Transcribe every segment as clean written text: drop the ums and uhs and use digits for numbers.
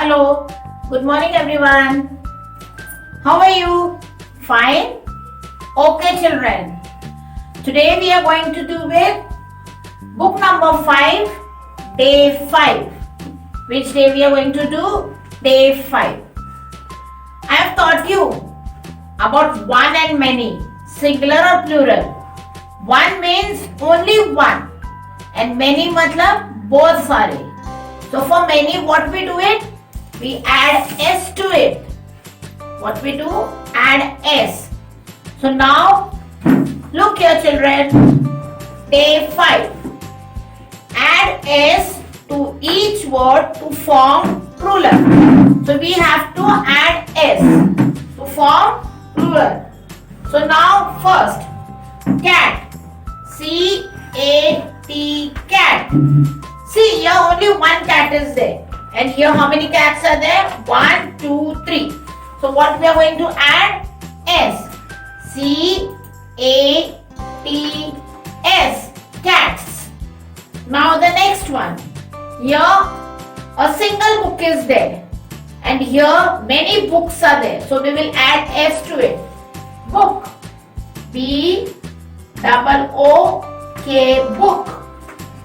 Hello, good morning everyone. How are you? Fine? Okay children. Today we are going to do with book number 5, day 5. Which day we are going to do? Day 5. I have taught you about one and many, singular or plural. One means only one and many matlab both सारे. So for many what we do it? We add s to it. What we do? Add s. So now look here children. Day 5. Add s to each word to form plural. So we have to add s to form plural. So now first cat. C-A-T cat. See here only one cat is there. And here how many cats are there? 1, 2, 3. So what we are going to add? S. C-A-T-S. Cats. Now the next one. Here a single book is there. And here many books are there. So we will add S to it. Book. B-O-O-K book.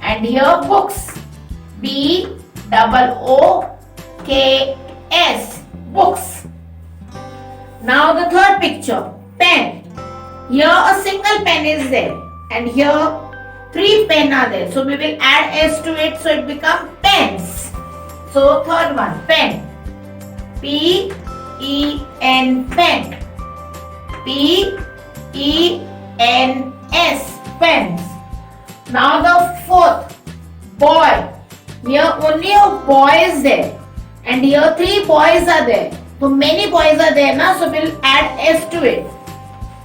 And here books. B-O-O-K-S books. Now the third picture. Pen. Here a single pen is there. And here 3 pen are there. So we will add S to it. So it becomes pens. So third one. Pen. P-E-N pen. P-E-N-S pens. Now the fourth. Boy. Here only a boy is there. And here 3 boys are there. So many boys are there now. So we'll add S to it.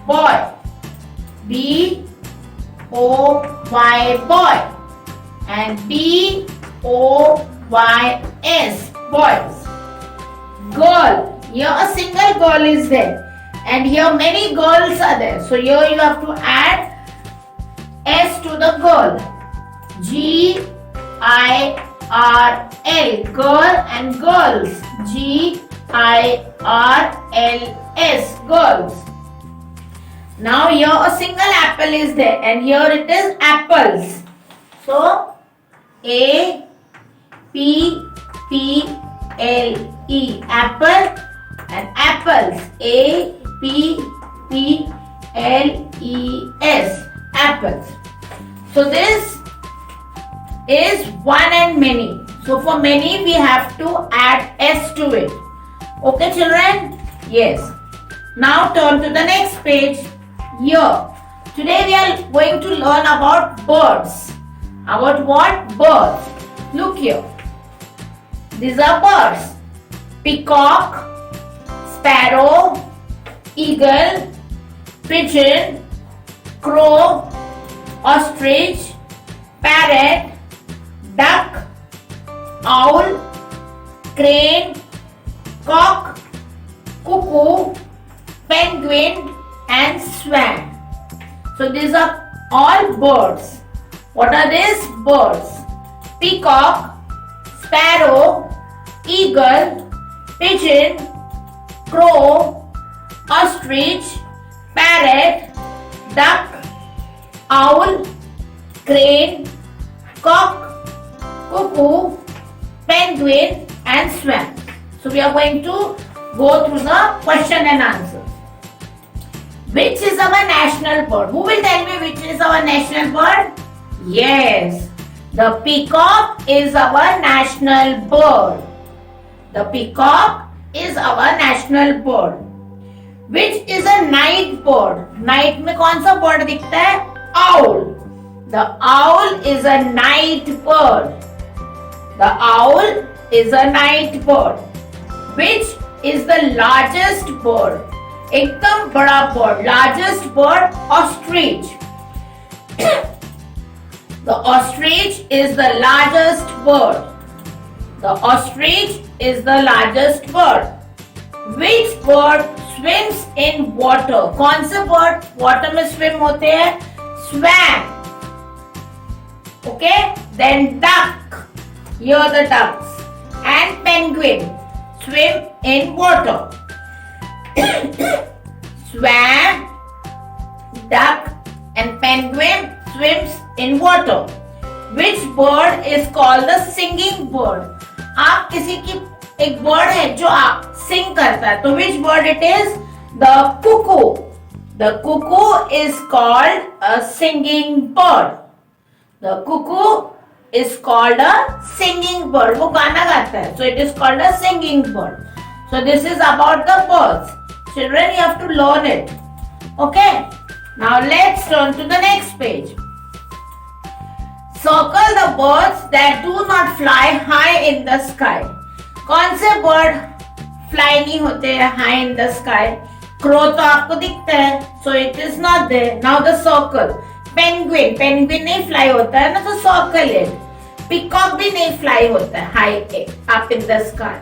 Boy. B-O-Y boy. And B-O-Y-S boys. Girl. Here a single girl is there. And here many girls are there. So here you have to add S to the girl. G-I-R-L. Girl and girls. G-I-R-L-S. Girls. Now here a single apple is there. And here it is apples. So A-P-P-L-E. Apple and apples. A-P-P-L-E-S. Apples. So this is one and many. So for many we have to add S to it. Okay children? Yes. Now turn to the next page. Here. Today we are going to learn about birds. About what? Birds. Look here. These are birds. Peacock, sparrow, eagle, pigeon, crow, ostrich, parrot, duck, owl, crane, cock, cuckoo, penguin and swan. So these are all birds. What are these birds? Peacock, sparrow, eagle, pigeon, crow, ostrich, parrot, duck, owl, crane, cock, cuckoo, penguin and swan. So we are going to go through the question and answer. Which is our national bird? Who will tell me which is our national bird? Yes, the peacock is our national bird. The peacock is our national bird. Which is a night bird? Night में कौन सा bird दिखता है? Owl. The owl is a night bird. The owl is a night bird. Which is the largest bird? एकदम बड़ा bird. Largest bird, ostrich. The ostrich is the largest bird. The ostrich is the largest bird. Which bird swims in water? कौन से bird water में swim होते हैं? Swan. Okay. Then duck. Here the ducks. And penguin. swim in water. Swan, duck and penguin swims in water. Which bird is called the singing bird? आप किसी की एक bird है जो आप sing करता है, तो which bird it is? The cuckoo. The cuckoo is called a singing bird. The cuckoo is called a singing bird. वो गाना गाता है, so it is called a singing bird. So this is about the birds. Children, you have to learn it. Okay. Now let's turn to the next page. Circle the birds that do not fly high in the sky. कौन से bird fly नहीं होते हैं high in the sky? Crow तो आपको दिखता है, so it is not there. Now the circle. Penguin नहीं fly होता है ना, तो circle it. Peacock भी नहीं fly होता है high up in the sky.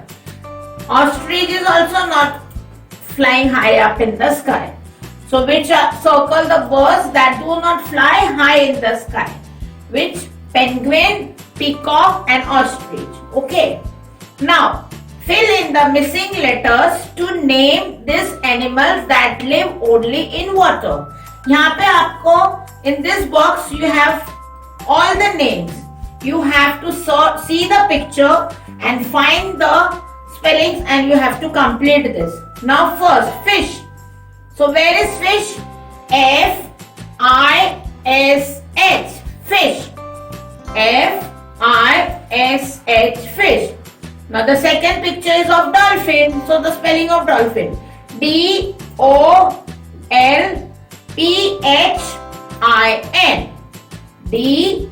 Ostrich is also not flying high up in the sky. So which are circle the birds that do not fly high in the sky? Which? Penguin, peacock and ostrich. Okay. Now fill in the missing letters to name these animals that live only in water. यहाँ पे आपको in this box you have all the names. You have to see the picture and find the spellings and you have to complete this. Now first, fish. So where is fish? F-I-S-H. Fish. F-I-S-H. Fish. Now the second picture is of dolphin. So the spelling of dolphin. D-O-L-P-H-I-N. D-O-L-P-H-I-N.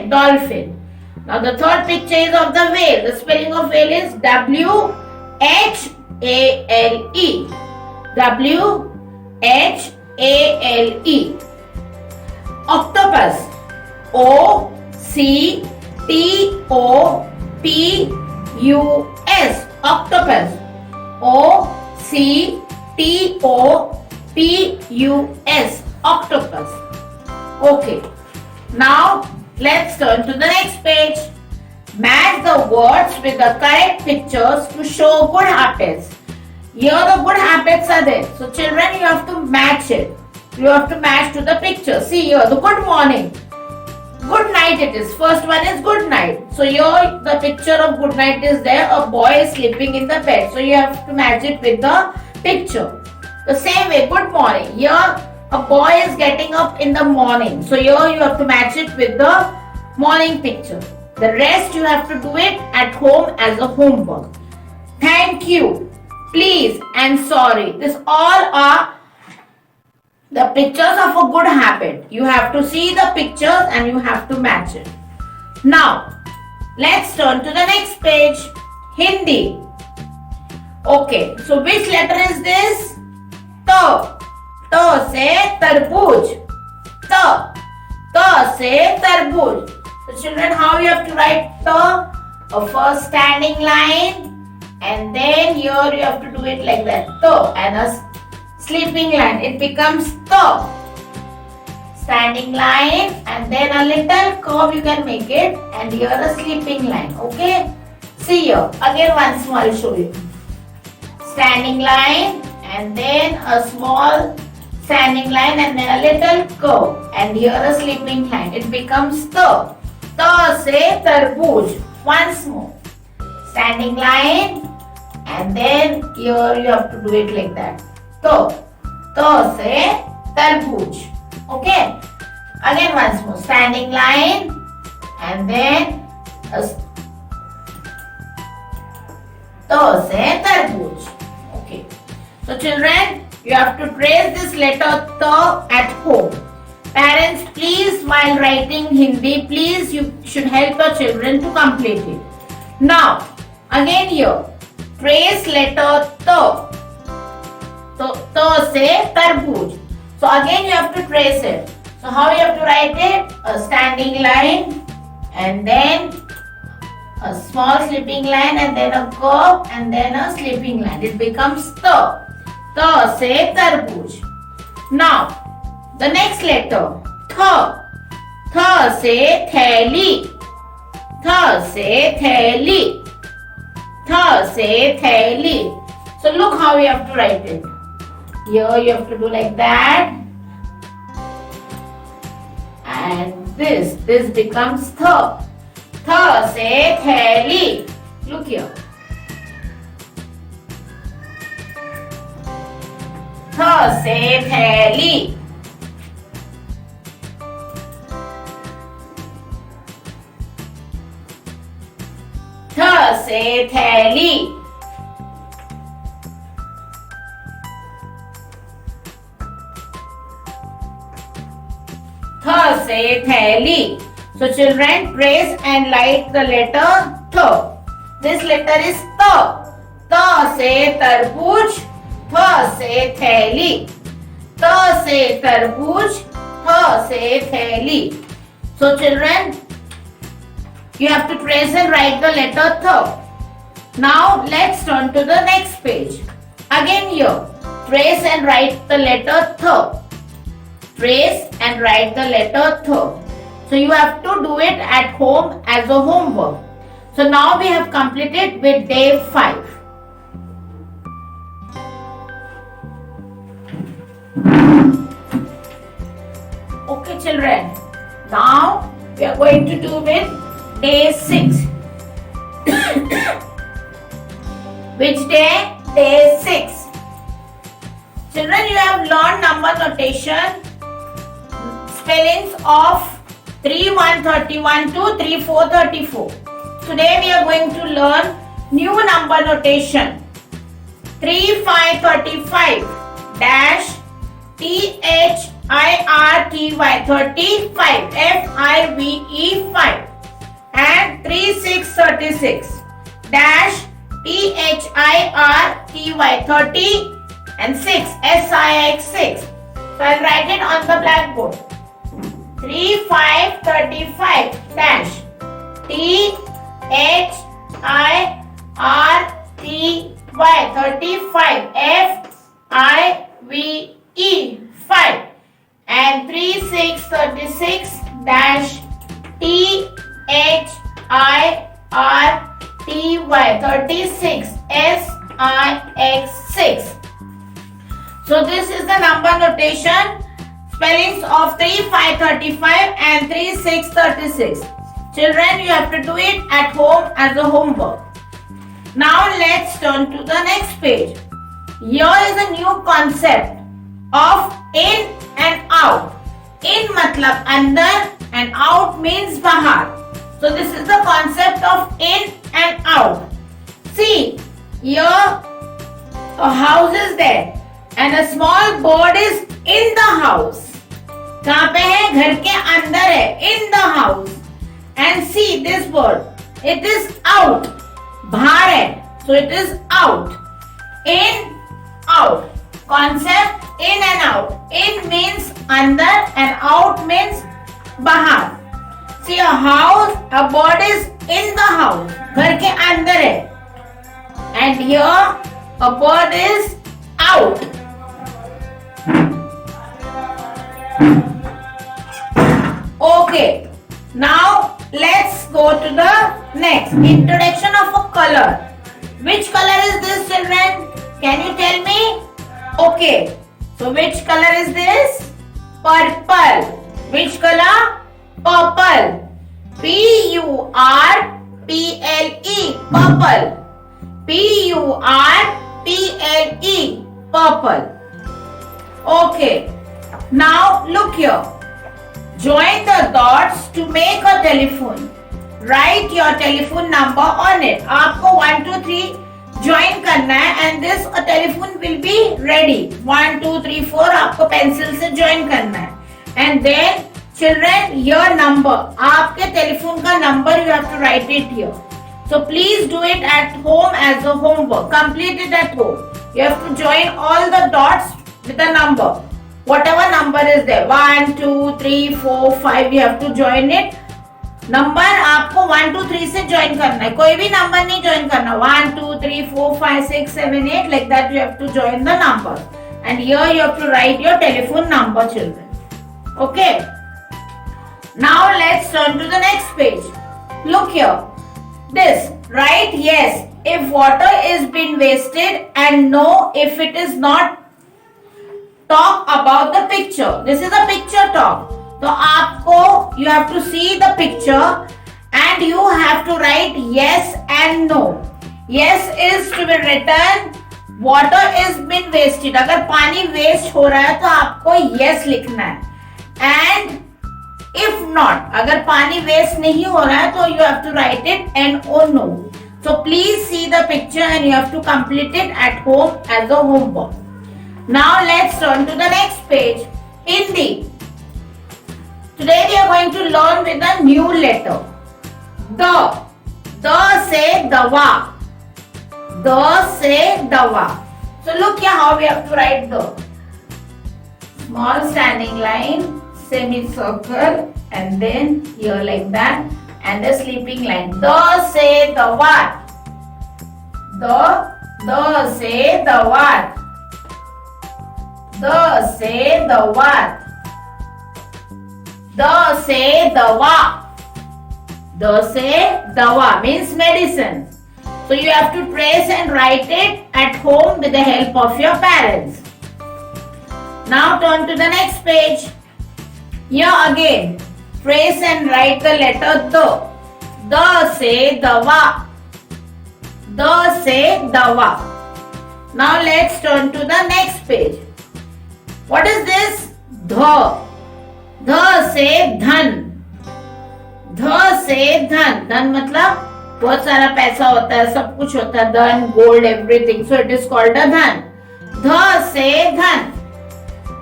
Dolphin. Now the third picture is of the whale. The spelling of whale is W-H-A-L-E. W-H-A-L-E. Octopus. O-C-T-O-P-U-S. Octopus. O-C-T-O-P-U-S. Octopus. Okay. Now let's turn to the next page. Match the words with the correct pictures to show good habits. Here the good habits are there. So children, you have to match it. You have to match to the picture. See here, the good morning. Good night it is. First one is good night. So here the picture of good night is there. A boy is sleeping in the bed. So you have to match it with the picture. The same way, good morning. Here a boy is getting up in the morning. So here you have to match it with the morning picture. The rest you have to do it at home as a homework. Thank you, please and sorry. This all are the pictures of a good habit. You have to see the pictures and you have to match it. Now, let's turn to the next page. Hindi. Okay, so which letter is this? Ta. Ta se tarbooj. Ta. Ta se tarbooj. So children, how you have to write ta? A first standing line and then here you have to do it like that. Ta and a sleeping line. It becomes ta. Standing line and then a little curve you can make it and here a sleeping line. Okay. See here. Again once more I'll show you. Standing line and then a small standing line and then a little curve and here a sleeping line. It becomes ta. Ta se tarbooj. Once more. Standing line and then here you have to do it like that. Ta. Ta se tarbooj. Okay. Again once more. Standing line and then ta se tarbooj. Okay. So children, you have to trace this letter ta at home. Parents, please, while writing Hindi, please you should help your children to complete it. Now, again here, trace letter ta. Ta se tarbooj. So again you have to trace it. So how you have to write it? A standing line and then a small sleeping line and then a curve and then a sleeping line. It becomes ta. Ta se tarbooj. Now, the next letter, tha. Tha se theli. थ से थैली, थ से थैली. So look how you have to write it. Here you have to do like that. And this becomes th. थ से थैली. Look here. थ से थैली. थ से थैली. थ से थैली. So children, trace and write the letter th. This letter is t. त से तरबूज, थ से थैली. त से तरबूज, थ से थैली. So children, you have to trace and write the letter th. Now let's turn to the next page. Again here, trace and write the letter th. Trace and write the letter th. So you have to do it at home as a homework. So now we have completed with day 5. Okay children, now we are going to do with day 6. Which day? Day 6. Children, you have learned number notation, spellings of 3131 to 3434. Today we are going to learn new number notation. 3535 dash THIRTY 35 FIVE 5 and 3636 dash THIRTY 30 and 6 SIX 6. So I'll write it on the blackboard. 3535 dash THIRTY 35 FIVE 5 and 3636 dash THIRTY 36 SIX 6. So this is the number notation, spellings of 3535 and 3636. Children, you have to do it at home as a homework. Now let's turn to the next page. Here is a new concept of in and out. In matlab andar and out means bahar. So this is the concept of in and out. See, here a house is there and a small bird is in the house. कहाँ पे है? घर के अंदर है. In the house. And see this bird. It is out. बाहर है. So it is out. In, out. Concept in and out. In means अंदर and out means बाहर. See a house, a bird is in the house. घर के अंदर है. And here a bird is out. Okay. Now let's go to the next. Introduction of a color. Which color is this, children? Can you tell me? Okay. So which color is this? Purple. Which color? Purple. Purple. Purple. Purple. Purple. Okay. Now look here. Join the dots to make a telephone. Write your telephone number on it. आपको 1, 2, 3 join करना है and this a telephone will be ready. 1, 2, 3, 4 आपको pencil से join करना है. And then children, your number. आपके telephone का number you have to write it here. So please do it at home as a homework. Complete it at home. You have to join all the dots with a number. Whatever number is there, 1, 2, 3, 4, 5, you have to join it. Number आपको 1, 2, 3 से join करना है. कोई भी number नहीं join करना. 1, 2, 3, 4, 5, 6, 7, 8 like that you have to join the number. And here you have to write your telephone number, children. Okay. Now let's turn to the next page. Look here. This, right? Yes. If water is being wasted, and no if it is not. Talk about the picture. This is a picture talk. So आपको you have to see the picture and you have to write yes and no. Yes is to be written. Water is been wasted. अगर पानी waste हो रहा है तो आपको yes लिखना है. And if not, अगर पानी waste नहीं हो रहा है तो you have to write it and or no. So please see the picture and you have to complete it at home as a homework. Now let's turn to the next page. Hindi. Today we are going to learn with a new letter. The. The से दवा. The से दवा. So look here how we have to write the. Small standing line, semicircle, and then here like that, and a sleeping line. The से दवा. The से दवा. The से दवा. The से दवा. The से दवा means medicine. So you have to trace and write it at home with the help of your parents. Now turn to the next page. Here again, trace and write the letter the. The से दवा. The से दवा. Now let's turn to the next page. What is this? The. The से धन. The से धन. धन मतलब बहुत सारा पैसा होता है, सब कुछ होता है, धन, gold, everything. So it is called a धन. The से धन.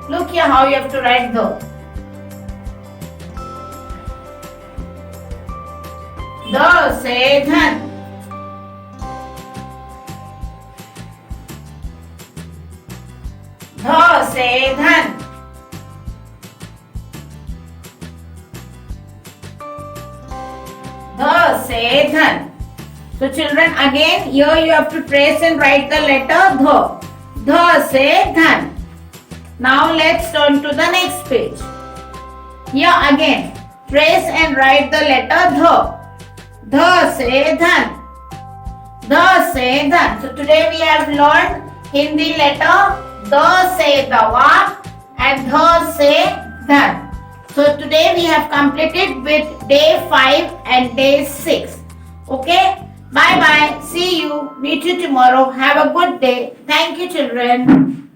Look here how you have to write the. The से धन. ध से धन. ध से धन. So children, again here you have to trace and write the letter dha. Dha se dhan. Now let's turn to the next page. Here again, trace and write the letter dha. Dha se dhan. Dha se dhan. So today we have learned Hindi letter da se dawa and dha se dhan. So today we have completed with day 5 and day 6. Okay? Bye bye. See you. Meet you tomorrow. Have a good day. Thank you, children.